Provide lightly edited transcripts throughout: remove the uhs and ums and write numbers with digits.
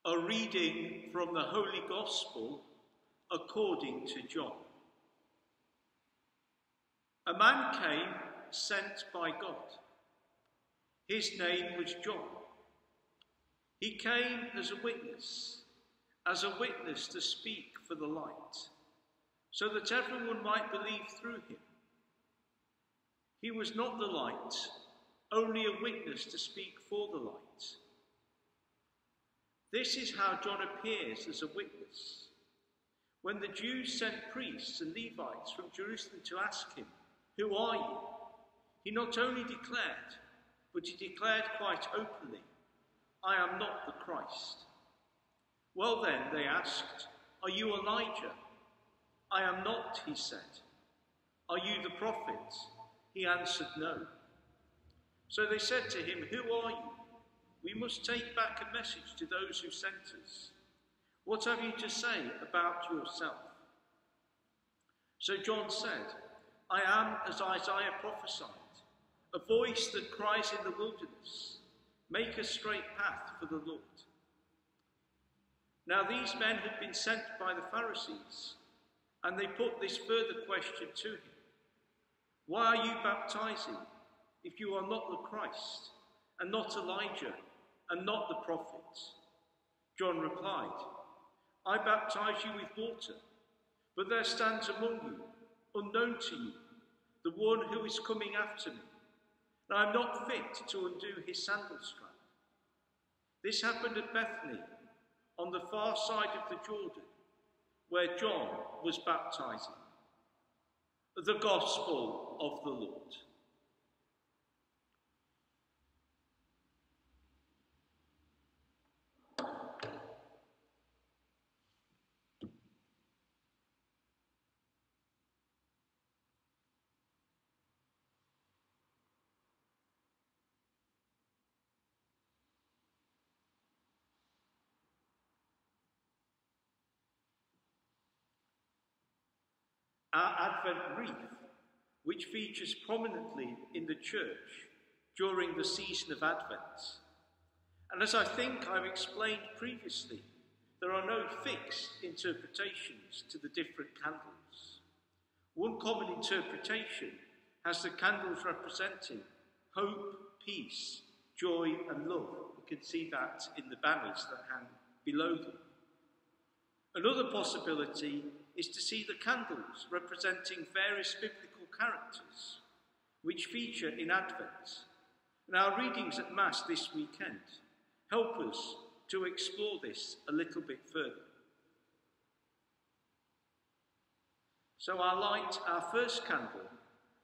A reading from the Holy Gospel according to John. A man came sent by God. His name was John. He came as a witness to speak for the light, so that everyone might believe through him. He was not the light, only a witness to speak for the light. This is how John appears as a witness. When the Jews sent priests and Levites from Jerusalem to ask him, "Who are you?" he not only declared, but he declared quite openly, "I am not the Christ." Well then, they asked, "Are you Elijah?" "I am not," he said. "Are you the prophet?" He answered, "No." So they said to him, "Who are you? We must take back a message to those who sent us. What have you to say about yourself?" So John said, "I am as Isaiah prophesied, a voice that cries in the wilderness, 'Make a straight path for the Lord.'" Now these men had been sent by the Pharisees, and they put this further question to him: "Why are you baptizing if you are not the Christ, and not Elijah, and not the prophet?" John replied, "I baptize you with water, but there stands among you, unknown to you, the one who is coming after me, and I am not fit to undo his sandal strap." This happened at Bethany, on the far side of the Jordan, where John was baptizing. The Gospel of the Lord. Our Advent wreath, which features prominently in the church during the season of Advent. And as I think I've explained previously, there are no fixed interpretations to the different candles. One common interpretation has the candles representing hope, peace, joy and love. You can see that in the banners that hang below them. Another possibility is to see the candles representing various biblical characters which feature in Advent. And our readings at Mass this weekend help us to explore this a little bit further. So I'll light our first candle,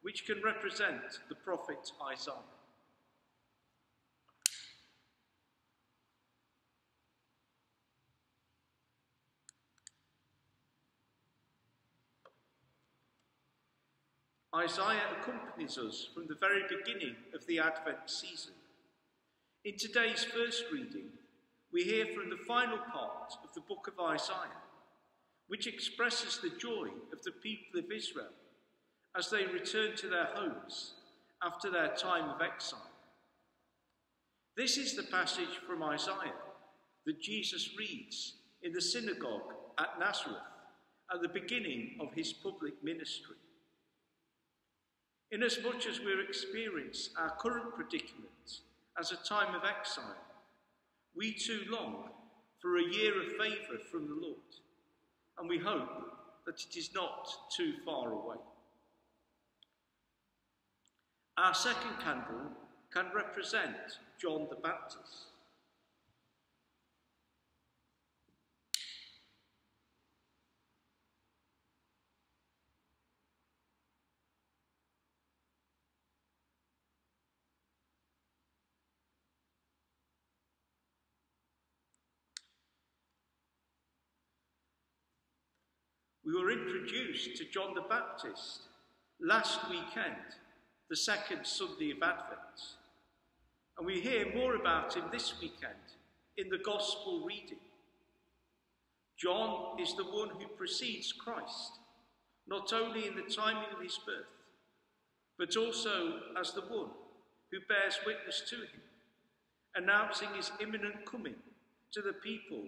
which can represent the prophet Isaiah. Isaiah accompanies us from the very beginning of the Advent season. In today's first reading, we hear from the final part of the book of Isaiah, which expresses the joy of the people of Israel as they return to their homes after their time of exile. This is the passage from Isaiah that Jesus reads in the synagogue at Nazareth at the beginning of his public ministry. Inasmuch as we experience our current predicament as a time of exile, we too long for a year of favour from the Lord, and we hope that it is not too far away. Our second candle can represent John the Baptist. We were introduced to John the Baptist last weekend, the second Sunday of Advent. And we hear more about him this weekend in the Gospel reading. John is the one who precedes Christ, not only in the timing of his birth, but also as the one who bears witness to him, announcing his imminent coming to the people,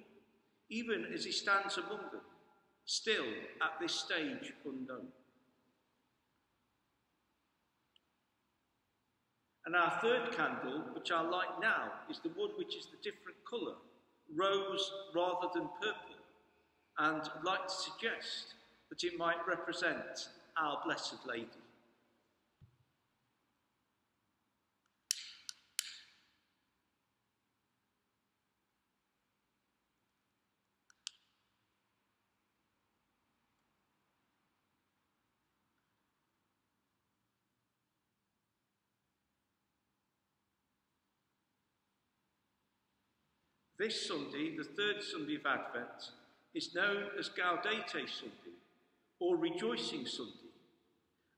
even as he stands among them, still at this stage unknown. And our third candle, which I light now, is the one which is the different colour, rose rather than purple, and I'd like to suggest that it might represent our Blessed Lady. This Sunday, the third Sunday of Advent, is known as Gaudete Sunday, or Rejoicing Sunday,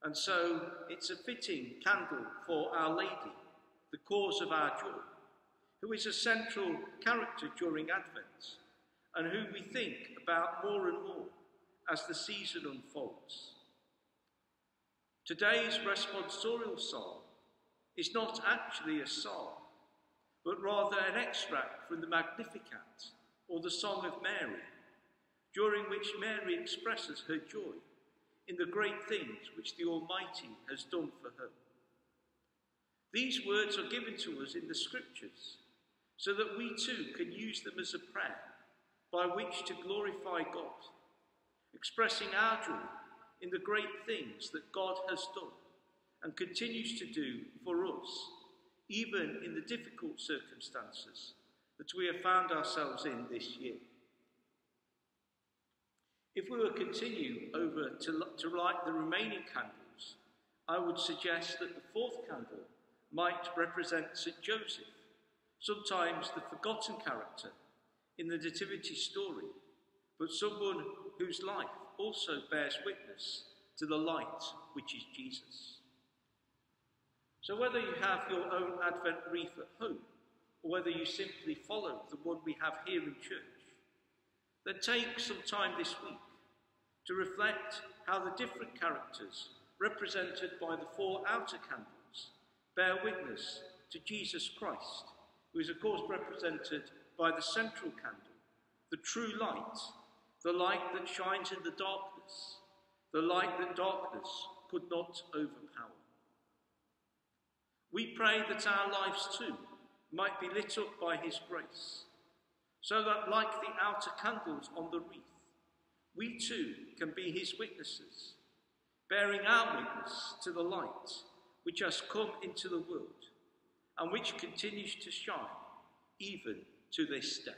and so it's a fitting candle for Our Lady, the cause of our joy, who is a central character during Advent, and who we think about more and more as the season unfolds. Today's responsorial psalm is not actually a psalm, but rather an extract from the Magnificat, or the Song of Mary, during which Mary expresses her joy in the great things which the Almighty has done for her. These words are given to us in the Scriptures, so that we too can use them as a prayer by which to glorify God, expressing our joy in the great things that God has done and continues to do for us, even in the difficult circumstances that we have found ourselves in this year. If we were to continue over to light the remaining candles, I would suggest that the fourth candle might represent St. Joseph, sometimes the forgotten character in the Nativity story, but someone whose life also bears witness to the light which is Jesus. So whether you have your own Advent wreath at home, or whether you simply follow the one we have here in church, then take some time this week to reflect how the different characters represented by the four outer candles bear witness to Jesus Christ, who is of course represented by the central candle, the true light, the light that shines in the darkness, the light that darkness could not overpower. We pray that our lives too might be lit up by his grace, so that like the outer candles on the wreath, we too can be his witnesses, bearing our witness to the light which has come into the world and which continues to shine even to this day.